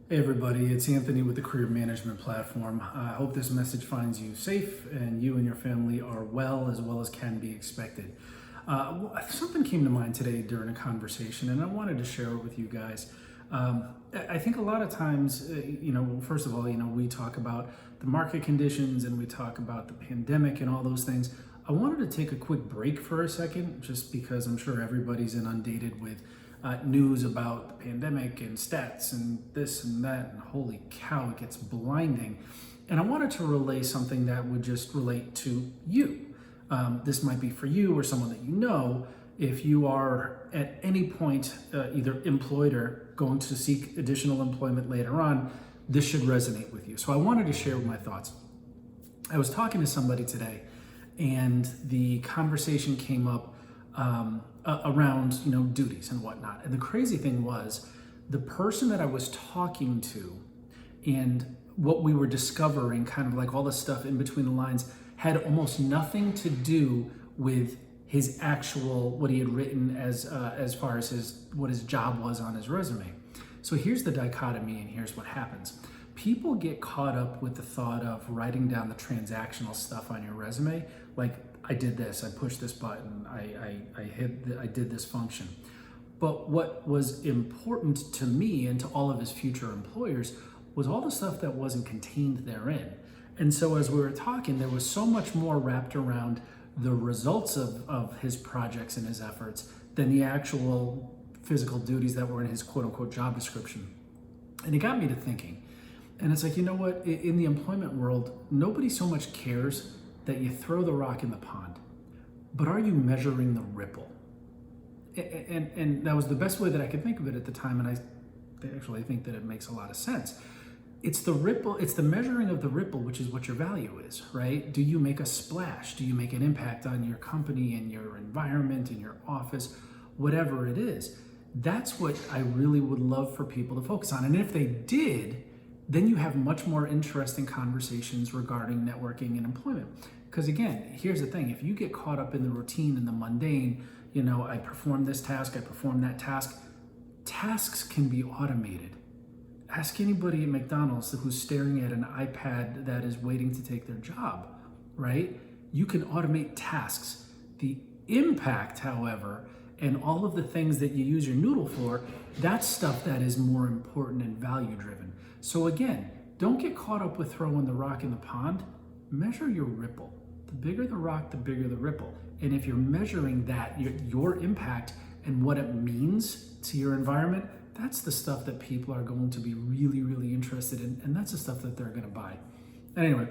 Hey everybody, it's Anthony with the Career Management Platform. I hope this message finds you safe and you and your family are well as can be expected. Something came to mind today during a conversation and I wanted to share it with you guys. I think a lot of times, first of all, we talk about the market conditions and we talk about the pandemic and all those things. I wanted to take a quick break for a second, just because I'm sure everybody's inundated with news about the pandemic and stats and this and that, and holy cow, it gets blinding. And I wanted to relay something that would just relate to you. This might be for you or someone that you know. If you are at any point either employed or going to seek additional employment later on, this should resonate with you. So I wanted to share my thoughts. I was talking to somebody today, and the conversation came up around duties and whatnot. And the crazy thing was, the person that I was talking to and what we were discovering, kind of like all the stuff in between the lines, had almost nothing to do with his actual, what he had written as far as what his job was on his resume. So here's the dichotomy, and here's what happens. People get caught up with the thought of writing down the transactional stuff on your resume, like, I did this, I pushed this button, I did this function. But what was important to me and to all of his future employers was all the stuff that wasn't contained therein. And so as we were talking, there was so much more wrapped around the results of his projects and his efforts than the actual physical duties that were in his quote unquote job description. And it got me to thinking. And it's like, you know what, in the employment world, nobody so much cares that you throw the rock in the pond, but are you measuring the ripple? And that was the best way that I could think of it at the time, and I actually think that it makes a lot of sense. It's the ripple, it's the measuring of the ripple, which is what your value is, right? Do you make a splash? Do you make an impact on your company and your environment and your office, whatever it is? That's what I really would love for people to focus on. And if they did, then you have much more interesting conversations regarding networking and employment. Because again, here's the thing, if you get caught up in the routine and the mundane, I perform this task, I perform that task, tasks can be automated. Ask anybody at McDonald's who's staring at an iPad that is waiting to take their job, right? You can automate tasks. The impact, however, and all of the things that you use your noodle for, that's stuff that is more important and value driven. So again, don't get caught up with throwing the rock in the pond. Measure your ripple. The bigger the rock, the bigger the ripple. And if you're measuring that, your impact and what it means to your environment, that's the stuff that people are going to be really, really interested in. And that's the stuff that they're going to buy. Anyway,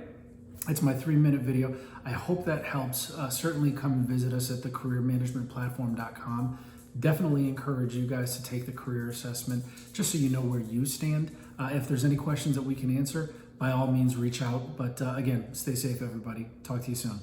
it's my 3-minute video. I hope that helps. Certainly come and visit us at thecareermanagementplatform.com. Definitely encourage you guys to take the career assessment just so you know where you stand. If there's any questions that we can answer, by all means reach out. But again, stay safe, everybody. Talk to you soon.